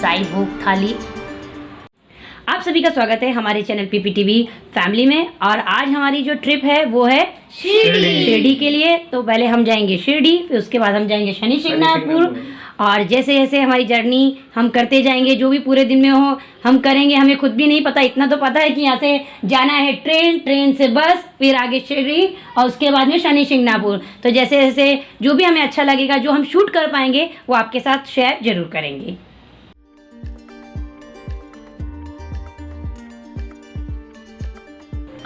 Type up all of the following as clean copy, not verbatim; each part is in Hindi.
साई भोग थाली। आप सभी का स्वागत है हमारे चैनल पीपीटीवी फैमिली में। और आज हमारी जो ट्रिप है वो है शिरडी के लिए। तो पहले हम जाएंगे शिरडी, फिर उसके बाद हम जाएंगे शनि शिंगणापुर। और जैसे जैसे हमारी जर्नी हम करते जाएंगे, जो भी पूरे दिन में हो हम करेंगे। हमें खुद भी नहीं पता, इतना तो पता है कि यहाँ से जाना है ट्रेन से बस, फिर आगे शिरडी और उसके बाद में शनि शिंगणापुर। तो जैसे जैसे जो भी हमें अच्छा लगेगा, जो हम शूट कर पाएंगे, वो आपके साथ शेयर जरूर करेंगे।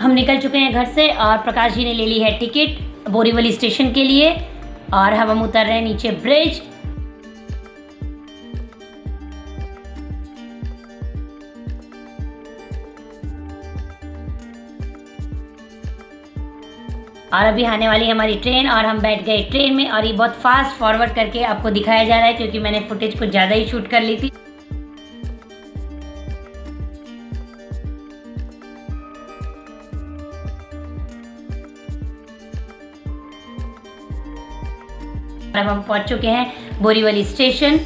हम निकल चुके हैं घर से और प्रकाश जी ने ले ली है टिकट बोरीवली स्टेशन के लिए। और हम उतर रहे हैं नीचे ब्रिज। और अभी आने वाली है हमारी ट्रेन और हम बैठ गए ट्रेन में। और ये बहुत फास्ट फॉरवर्ड करके आपको दिखाया जा रहा है क्योंकि मैंने फुटेज कुछ ज़्यादा ही शूट कर ली थी। अब हम पहुंच चुके हैं बोरीवली स्टेशन।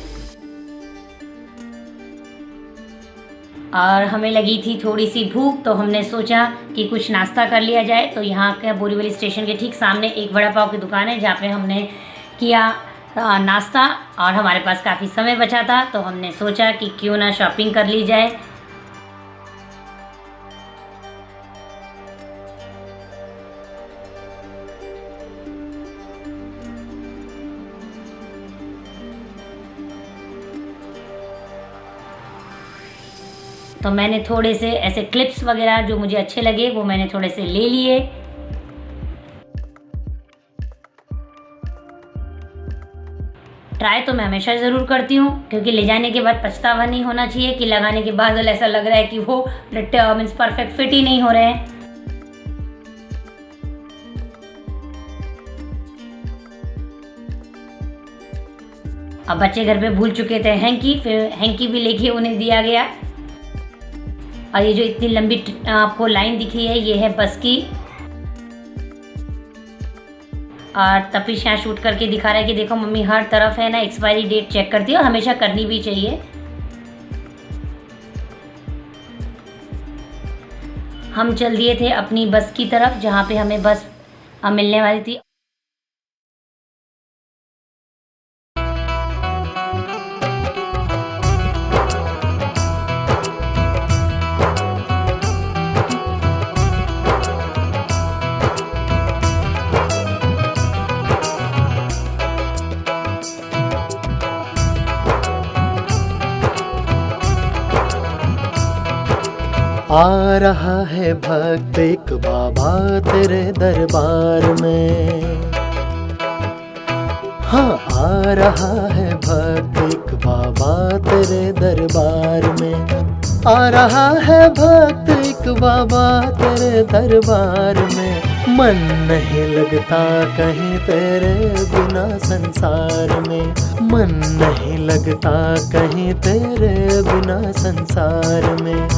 और हमें लगी थी थोड़ी सी भूख, तो हमने सोचा कि कुछ नाश्ता कर लिया जाए। तो यहाँ के बोरीवली स्टेशन के ठीक सामने एक वड़ा पाव की दुकान है जहाँ पे हमने किया नाश्ता। और हमारे पास काफ़ी समय बचा था तो हमने सोचा कि क्यों ना शॉपिंग कर ली जाए। तो मैंने थोड़े से ऐसे क्लिप्स वगैरह जो मुझे अच्छे लगे वो मैंने थोड़े से ले लिए। ट्राई तो मैं हमेशा ज़रूर करती हूँ क्योंकि ले जाने के बाद पछतावा नहीं होना चाहिए कि लगाने के बाद ऐसा लग रहा है कि वो मीन्स परफेक्ट फिट ही नहीं हो रहे हैं। अब बच्चे घर पे भूल चुके थे हैंकी, फिर हैंकी भी लेके उन्हें दिया गया। और ये जो इतनी लंबी आपको लाइन दिख रही है ये है बस की। और तपिश यहाँ शूट करके दिखा रहा है कि देखो मम्मी हर तरफ है ना एक्सपायरी डेट चेक करती है और हमेशा करनी भी चाहिए। हम चल दिए थे अपनी बस की तरफ जहाँ पे हमें बस मिलने वाली थी। आ रहा है भक्त एक बाबा तेरे दरबार में। हाँ, आ रहा है भक्त एक बाबा तेरे दरबार में। आ रहा है भक्त एक बाबा तेरे दरबार में। मन नहीं लगता कहीं तेरे बिना संसार में। मन नहीं लगता कहीं तेरे बिना संसार में।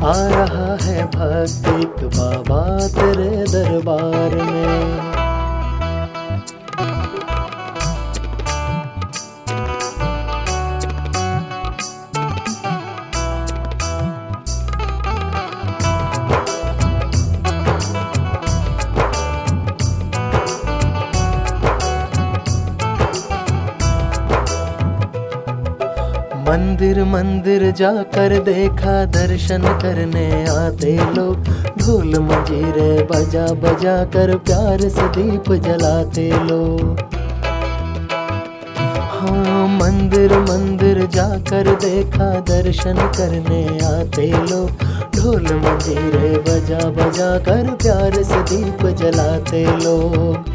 आ रहा है भक्त एक बाबा तेरे दरबार में। मंदिर मंदिर जाकर देखा दर्शन करने आते लोग। ढोल मंजीरे बजा बजा कर प्यार से दीप जलाते लोग। हाँ, मंदिर मंदिर जाकर देखा दर्शन करने आते लोग। ढोल मंजीरे बजा बजा कर प्यार से दीप जलाते लोग।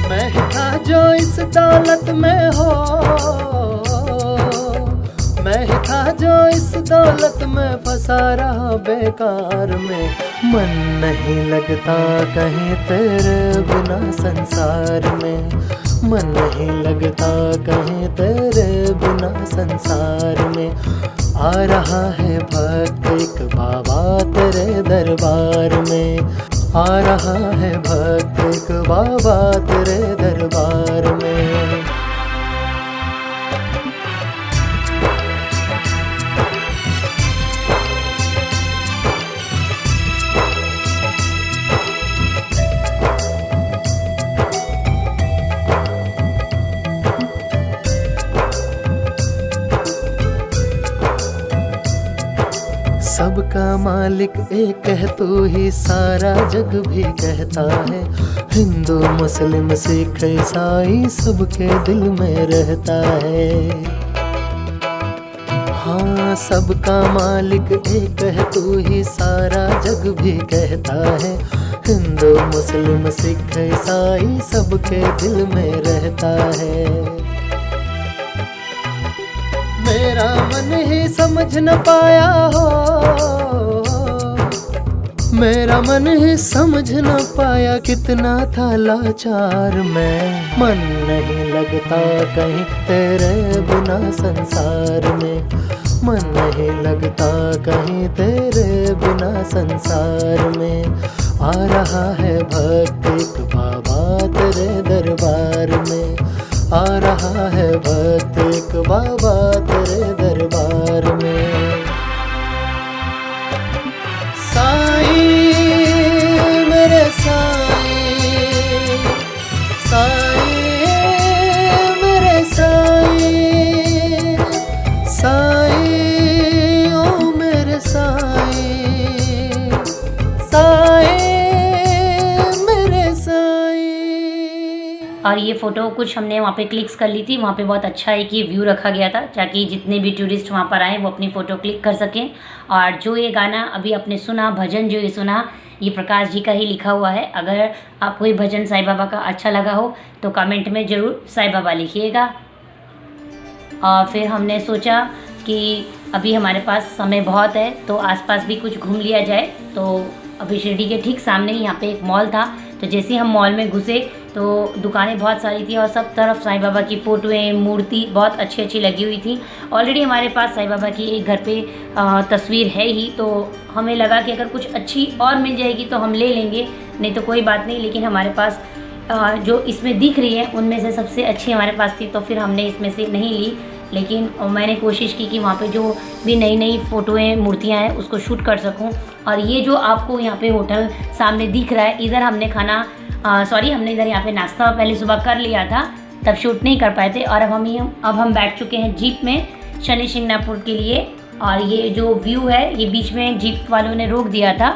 मैं था जो इस दौलत में हो, मैं था जो इस दौलत में फंसा रहा बेकार में। मन नहीं लगता कहीं तेरे बिना संसार में। मन नहीं लगता कहीं तेरे बिना संसार में। आ रहा है भक्त एक बाबा तेरे दरबार में। आ रहा है भक्त एक बाबा तेरे दरबार में। सबका मालिक एक है तू ही सारा जग भी कहता है। हिंदू मुस्लिम सिख ईसाई सबके दिल में रहता है। हाँ, सबका मालिक एक है तू ही सारा जग भी कहता है। हिंदू मुस्लिम सिख ईसाई सबके दिल में रहता है। मेरा मन ही समझ न पाया हो, मेरा मन ही समझ न पाया कितना था लाचार मैं। मन नहीं लगता कहीं तेरे बिना संसार में, मन नहीं लगता कहीं तेरे बिना संसार में। आ रहा है भक्त एक बाबा तेरे दरबार में, आ रहा है भक्त एक बाबा तेरे दरबार में। साईं मेरे साईं, साईं मेरे साईं, साईं ओ मेरे साईं, साईं मेरे साईं। और ये फ़ोटो कुछ हमने वहाँ पे क्लिक्स कर ली थी। वहाँ पे बहुत अच्छा एक ये व्यू रखा गया था ताकि जितने भी टूरिस्ट वहाँ पर आए वो अपनी फ़ोटो क्लिक कर सकें। और जो ये गाना अभी आपने सुना, भजन जो ये सुना, ये प्रकाश जी का ही लिखा हुआ है। अगर आपको ये भजन साईं बाबा का अच्छा लगा हो तो कमेंट में ज़रूर साईं बाबा लिखिएगा। और फिर हमने सोचा कि अभी हमारे पास समय बहुत है तो आसपास भी कुछ घूम लिया जाए। तो अभी शिरडी के ठीक सामने ही यहाँ पे एक मॉल था, तो जैसे ही हम मॉल में घुसे तो दुकानें बहुत सारी थी और सब तरफ साईं बाबा की फ़ोटोएँ, मूर्ति बहुत अच्छी अच्छी लगी हुई थी। ऑलरेडी हमारे पास साईं बाबा की एक घर पे तस्वीर है ही, तो हमें लगा कि अगर कुछ अच्छी और मिल जाएगी तो हम ले लेंगे, नहीं तो कोई बात नहीं। लेकिन हमारे पास जो इसमें दिख रही है उनमें से सबसे अच्छी हमारे पास थी, तो फिर हमने इसमें से नहीं ली। लेकिन मैंने कोशिश की कि वहाँ पे जो भी नई नई फ़ोटोएँ, मूर्तियाँ हैं उसको शूट कर सकूँ। और ये जो आपको यहाँ पे होटल सामने दिख रहा है, इधर हमने हमने इधर यहाँ पे नाश्ता पहले सुबह कर लिया था, तब शूट नहीं कर पाए थे। और अब हम बैठ चुके हैं जीप में शनि शिंगणापुर के लिए। और ये जो व्यू है ये बीच में जीप वालों ने रोक दिया था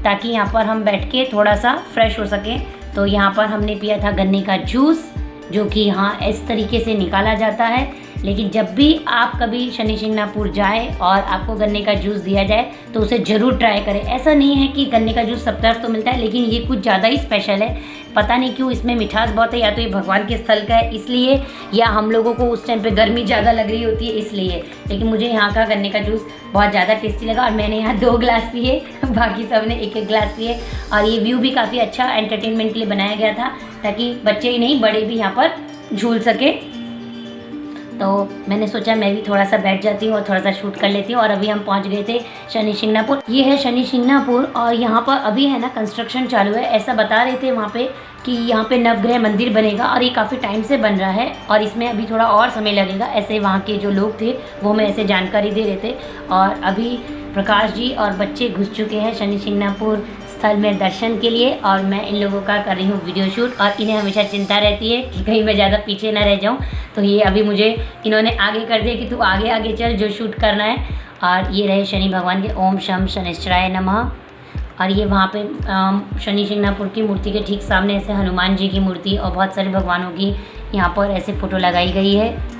ताकि यहाँ पर हम बैठ के थोड़ा सा फ्रेश हो सकें। तो यहाँ पर हमने पिया था गन्ने का जूस, जो कि यहाँ इस तरीके से निकाला जाता है। लेकिन जब भी आप कभी शनि शिंगणापुर जाए और आपको गन्ने का जूस दिया जाए तो उसे ज़रूर ट्राई करें। ऐसा नहीं है कि गन्ने का जूस सब तरफ तो मिलता है, लेकिन ये कुछ ज़्यादा ही स्पेशल है। पता नहीं क्यों इसमें मिठास बहुत है, या तो ये भगवान के स्थल का है इसलिए, या हम लोगों को उस टाइम पे गर्मी ज़्यादा लग रही होती है इसलिए। लेकिन मुझे यहाँ का गन्ने का जूस बहुत ज़्यादा टेस्टी लगा और मैंने यहाँ 2 ग्लास पिए, बाकी सब ने 1-1 ग्लास पिए। और ये व्यू भी काफ़ी अच्छा एंटरटेनमेंट के लिए बनाया गया था ताकि बच्चे ही नहीं बड़े भी यहाँ पर झूल सके। तो मैंने सोचा मैं भी थोड़ा सा बैठ जाती हूँ और थोड़ा सा शूट कर लेती हूँ। और अभी हम पहुँच गए थे शनि शिंगणापुर। ये है शनि शिंगणापुर और यहाँ पर अभी है ना कंस्ट्रक्शन चालू है। ऐसा बता रहे थे वहाँ पे कि यहाँ पे नवग्रह मंदिर बनेगा और ये काफ़ी टाइम से बन रहा है और इसमें अभी थोड़ा और समय लगेगा। ऐसे वहाँ के जो लोग थे वो हमें ऐसे जानकारी दे रहे थे। और अभी प्रकाश जी और बच्चे घुस चुके हैं शनि शिंगणापुर स्थल में दर्शन के लिए और मैं इन लोगों का कर रही हूँ वीडियो शूट। और इन्हें हमेशा चिंता रहती है कि कहीं मैं ज़्यादा पीछे ना रह जाऊँ, तो ये अभी मुझे इन्होंने आगे कर दिया कि तू आगे आगे चल जो शूट करना है। और ये रहे शनि भगवान के ओम शम शनिश्चराय नमः। और ये वहाँ पे शनि शिंगणापुर की मूर्ति के ठीक सामने ऐसे हनुमान जी की मूर्ति और बहुत सारे भगवानों की यहाँ पर ऐसे फ़ोटो लगाई गई है।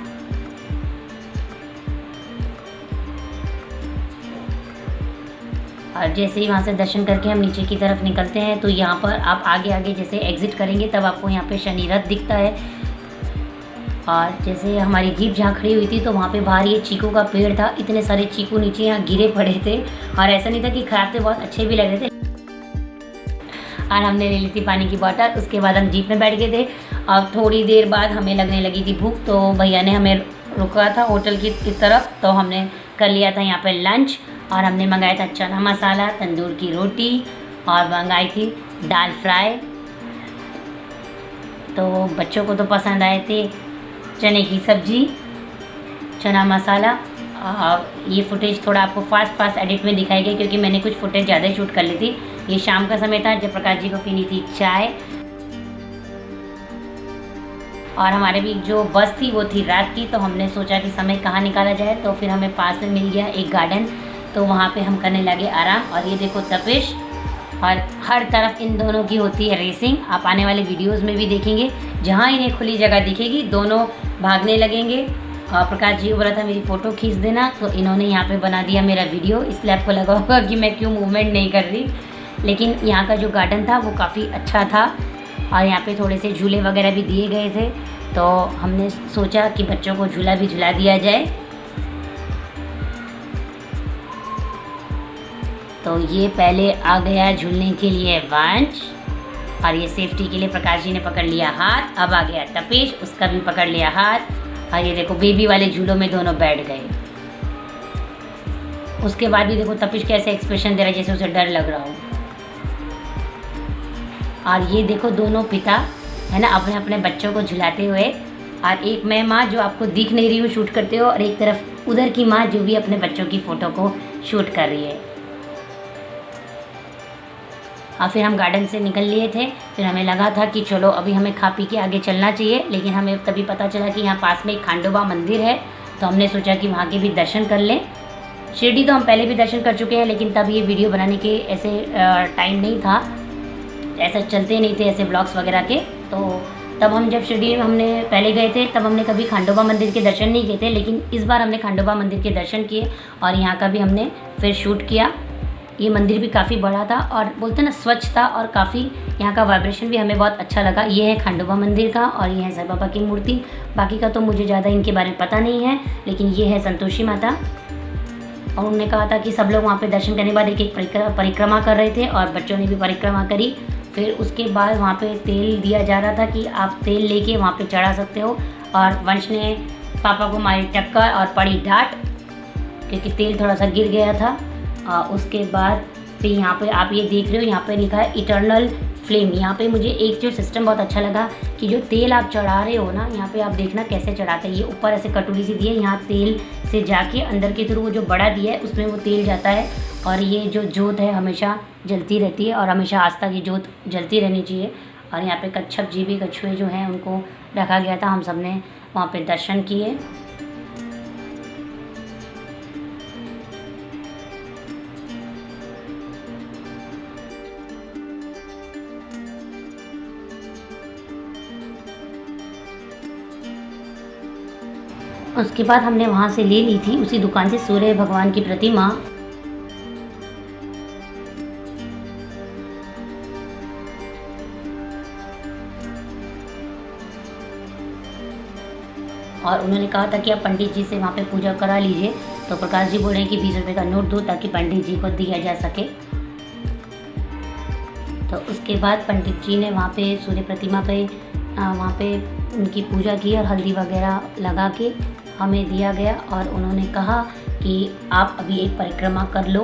और जैसे ही वहाँ से दर्शन करके हम नीचे की तरफ निकलते हैं तो यहाँ पर आप आगे आगे जैसे एग्ज़िट करेंगे तब आपको यहाँ पे शनि रथ दिखता है। और जैसे हमारी जीप जहाँ खड़ी हुई थी तो वहाँ पे बाहर ये चीकू का पेड़ था, इतने सारे चीकू नीचे यहाँ गिरे पड़े थे और ऐसा नहीं था कि खराब थे, बहुत अच्छे भी लग रहे थे। और हमने ले ली थी पानी की बोतल, उसके बाद हम जीप में बैठ गए थे। और थोड़ी देर बाद हमें लगने लगी थी भूख, तो भैया ने हमें रुका था होटल की तरफ, तो हमने कर लिया था यहाँ पर लंच। और हमने मंगाया था चना मसाला, तंदूर की रोटी और मंगाई थी दाल फ्राई। तो बच्चों को तो पसंद आए थे चने की सब्ज़ी, चना मसाला। ये फुटेज थोड़ा आपको फास्ट एडिट में दिखाई गई क्योंकि मैंने कुछ फुटेज ज़्यादा ही शूट कर ली थी। ये शाम का समय था जब प्रकाश जी को पीनी थी चाय। और हमारे भी जो बस थी वो थी रात की, तो हमने सोचा कि समय कहाँ निकाला जाए, तो फिर हमें पास में मिल गया एक गार्डन तो वहाँ पे हम करने लगे आराम। और ये देखो तपिश, और हर तरफ इन दोनों की होती है रेसिंग। आप आने वाले वीडियोस में भी देखेंगे, जहाँ इन्हें खुली जगह दिखेगी दोनों भागने लगेंगे। और प्रकाश जी बोला था मेरी फ़ोटो खींच देना, तो इन्होंने यहाँ पे बना दिया मेरा वीडियो। इसलिए आपको लगा होगा कि मैं क्यों मूवमेंट नहीं कर रही, लेकिन यहाँ का जो गार्डन था वो काफ़ी अच्छा था और यहाँ पे थोड़े से झूले वगैरह भी दिए गए थे, तो हमने सोचा कि बच्चों को झूला भी झुला दिया जाए। तो ये पहले आ गया झूलने के लिए वंश, और ये सेफ्टी के लिए प्रकाश जी ने पकड़ लिया हाथ। अब आ गया तपेश, उसका भी पकड़ लिया हाथ। और ये देखो बेबी वाले झूलों में दोनों बैठ गए। उसके बाद भी देखो तपिश कैसे एक्सप्रेशन दे रहा है, जैसे उसे डर लग रहा हो। और ये देखो दोनों पिता है ना अपने अपने बच्चों को झुलाते हुए, और एक मैं माँ जो आपको दिख नहीं रही हूँ शूट करते हो, और एक तरफ उधर की माँ जो भी अपने बच्चों की फ़ोटो को शूट कर रही है। और फिर हम गार्डन से निकल लिए थे। फिर हमें लगा था कि चलो अभी हमें खा पी के आगे चलना चाहिए, लेकिन हमें तभी पता चला कि यहाँ पास में एक खंडोबा मंदिर है, तो हमने सोचा कि वहाँ के भी दर्शन कर लें। शिरडी तो हम पहले भी दर्शन कर चुके हैं, लेकिन तब ये वीडियो बनाने के ऐसे टाइम नहीं था, ऐसा चलते नहीं थे ऐसे ब्लॉग्स वगैरह के। तो तब हम जब शिरडी में हमने पहले गए थे, तब हमने कभी खंडोबा मंदिर के दर्शन नहीं किए थे, लेकिन इस बार हमने खंडोबा मंदिर के दर्शन किए और यहाँ का भी हमने फिर शूट किया। ये मंदिर भी काफ़ी बड़ा था और बोलते ना स्वच्छ था, और काफ़ी यहाँ का वाइब्रेशन भी हमें बहुत अच्छा लगा। ये है खंडोबा मंदिर का, और ये है साईं बाबा की मूर्ति। बाकी का तो मुझे ज़्यादा इनके बारे में पता नहीं है, लेकिन ये है संतोषी माता। और उन्होंने कहा था कि सब लोग वहाँ पे दर्शन करने के बाद एक एक परिक्रमा कर रहे थे, और बच्चों ने भी परिक्रमा करी। फिर उसके बाद वहाँ पे तेल दिया जा रहा था कि आप तेल लेके वहाँ पे चढ़ा सकते हो, और वंश ने पापा को मारी टक्कर और पड़ी डांट, क्योंकि तेल थोड़ा सा गिर गया था। उसके बाद फिर यहाँ पे आप ये देख रहे हो, यहाँ पे लिखा है इटर्नल फ्लेम। यहाँ पे मुझे एक जो सिस्टम बहुत अच्छा लगा कि जो तेल आप चढ़ा रहे हो ना, यहाँ पे आप देखना कैसे चढ़ाते हैं। ये ऊपर ऐसे कटोरी सी दी है, यहाँ तेल से जाके अंदर के थ्रू वो जो बड़ा दिया है उसमें वो तेल जाता है, और ये जो जोत है हमेशा जलती रहती है, और हमेशा आज तक ये जोत जलती रहनी चाहिए। और यहाँ पे कच्छप जी भी, कछुए जो हैं उनको रखा गया था, हम सब ने वहाँ पर दर्शन किए। उसके बाद हमने वहाँ से ले ली थी उसी दुकान से सूर्य भगवान की प्रतिमा। और उन्होंने कहा था कि आप पंडित जी से वहाँ पे पूजा करा लीजिए। तो प्रकाश जी बोल रहे हैं कि 20 रुपये का नोट दो ताकि पंडित जी को दिया जा सके। तो उसके बाद पंडित जी ने वहाँ पे सूर्य प्रतिमा पे वहाँ पे उनकी पूजा की और हल्दी वगैरह लगा के हमें दिया गया, और उन्होंने कहा कि आप अभी एक परिक्रमा कर लो।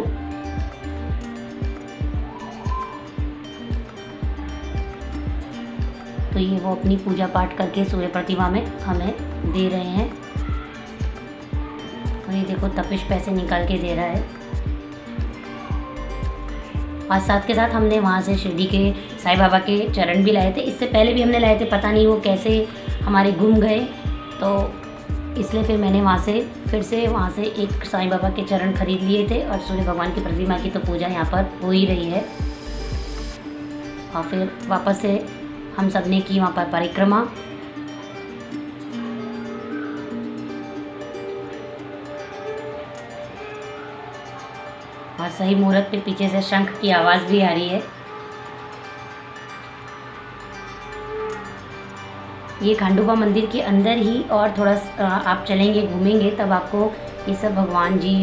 तो ये वो अपनी पूजा पाठ करके सूर्य प्रतिमा में हमें दे रहे हैं। और ये देखो तपिश पैसे निकाल के दे रहा है। और साथ के साथ हमने वहाँ से शिरडी के साईं बाबा के चरण भी लाए थे। इससे पहले भी हमने लाए थे, पता नहीं वो कैसे हमारे गुम गए, तो इसलिए फिर मैंने फिर से वहाँ से एक साईं बाबा के चरण खरीद लिए थे। और सूर्य भगवान की प्रतिमा की तो पूजा यहाँ पर हो ही रही है। और फिर वापस से हम सब ने की वहाँ पर परिक्रमा। और सही मुहूर्त पे पीछे से शंख की आवाज़ भी आ रही है। ये खंडोबा मंदिर के अंदर ही, और थोड़ा आप चलेंगे घूमेंगे तब आपको ये सब भगवान जी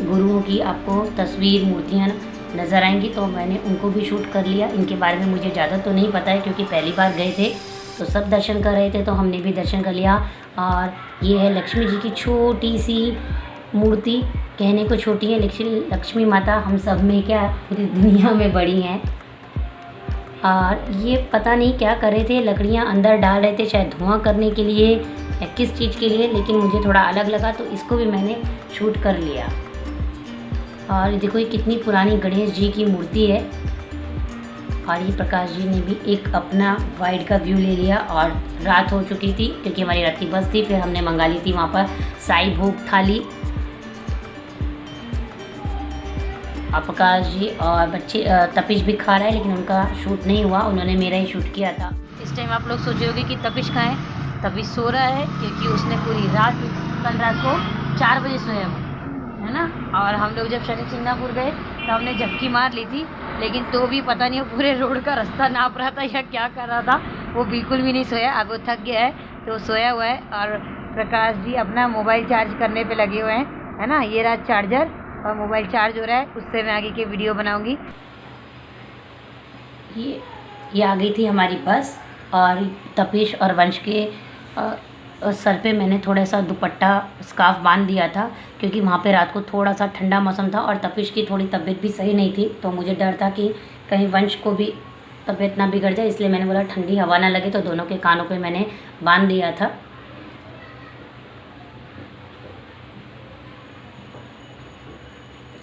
गुरुओं की आपको तस्वीर मूर्तियाँ नज़र आएंगी। तो मैंने उनको भी शूट कर लिया। इनके बारे में मुझे ज़्यादा तो नहीं पता है, क्योंकि पहली बार गए थे तो सब दर्शन कर रहे थे, तो हमने भी दर्शन कर लिया। और ये है लक्ष्मी जी की छोटी सी मूर्ति, कहने को छोटी है लेकिन लक्ष्मी माता हम सब में क्या पूरी दुनिया में बड़ी हैं। और ये पता नहीं क्या कर रहे थे, लकड़ियाँ अंदर डाल रहे थे, शायद धुआं करने के लिए या किस चीज़ के लिए, लेकिन मुझे थोड़ा अलग लगा तो इसको भी मैंने शूट कर लिया। और देखो ये कितनी पुरानी गणेश जी की मूर्ति है। और ये प्रकाश जी ने भी एक अपना वाइड का व्यू ले लिया, और रात हो चुकी थी क्योंकि हमारी रात की बस थी। फिर हमने मंगा ली थी वहाँ पर साई भोग थाली। प्रकाश जी और बच्चे तपिश भी खा रहा है, लेकिन उनका शूट नहीं हुआ, उन्होंने मेरा ही शूट किया था। इस टाइम आप लोग सोचे होंगे कि तपिश कहाँ है। तपिश सो रहा है क्योंकि उसने पूरी रात, कल रात को 4 बजे सोया है ना। और हम लोग जब शनि सिंगापुर गए तो हमने झपकी मार ली थी, लेकिन तो भी पता नहीं वो पूरे रोड का रास्ता नाप रहा था या क्या कर रहा था, वो बिल्कुल भी नहीं सोया। अब वो थक गया है तो सोया हुआ है। और प्रकाश जी अपना मोबाइल चार्ज करने पे लगे हुए हैं, है ना। ये रहा चार्जर और मोबाइल चार्ज हो रहा है, उससे मैं आगे की वीडियो बनाऊंगी। ये आ गई थी हमारी बस, और तपिश और वंश के सर पे मैंने थोड़ा सा दुपट्टा स्कार्फ बांध दिया था, क्योंकि वहाँ पे रात को थोड़ा सा ठंडा मौसम था और तपिश की थोड़ी तबीयत भी सही नहीं थी, तो मुझे डर था कि कहीं वंश को भी तबीयत ना बिगड़ जाए, इसलिए मैंने बोला ठंडी हवा ना लगे, तो दोनों के कानों पे मैंने बांध दिया था।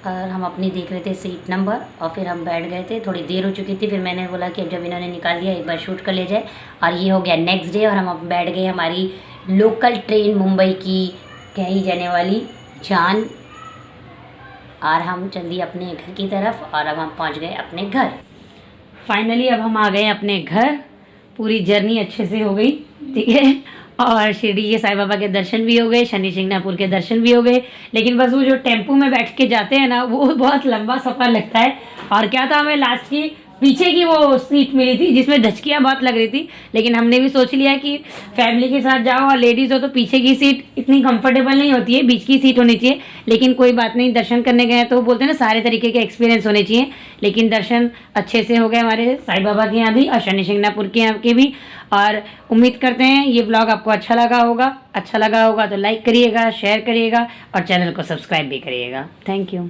और हम अपनी देख रहे थे सीट नंबर, और फिर हम बैठ गए थे। थोड़ी देर हो चुकी थी, फिर मैंने बोला कि अब जब इन्होंने निकाल दिया एक बार शूट कर ले जाए। और ये हो गया नेक्स्ट डे, और हम अब बैठ गए हमारी लोकल ट्रेन मुंबई की कही जाने वाली जान, और हम चल दिए अपने घर की तरफ, और अब हम पहुंच गए अपने घर। फाइनली अब हम आ गए अपने घर। पूरी जर्नी अच्छे से हो गई, ठीक है। और शिरडी के साईं बाबा के दर्शन भी हो गए, शनि सिंगापुर के दर्शन भी हो गए। लेकिन बस वो जो टेम्पो में बैठ के जाते हैं ना, वो बहुत लंबा सफ़र लगता है। और क्या था, हमें लास्ट की पीछे की वो सीट मिली थी जिसमें धचकियाँ बहुत लग रही थी, लेकिन हमने भी सोच लिया कि फैमिली के साथ जाओ और लेडीज़ हो तो पीछे की सीट इतनी कंफर्टेबल नहीं होती है, बीच की सीट होनी चाहिए। लेकिन कोई बात नहीं, दर्शन करने गए तो बोलते हैं ना सारे तरीके के एक्सपीरियंस होने चाहिए। लेकिन दर्शन अच्छे से हो गए हमारे साईं बाबा के यहाँ भी और शनि सिंगापुर के यहाँ के भी। और उम्मीद करते हैं ये ब्लॉग आपको अच्छा लगा होगा तो लाइक करिएगा, शेयर करिएगा और चैनल को सब्सक्राइब भी करिएगा। Thank you.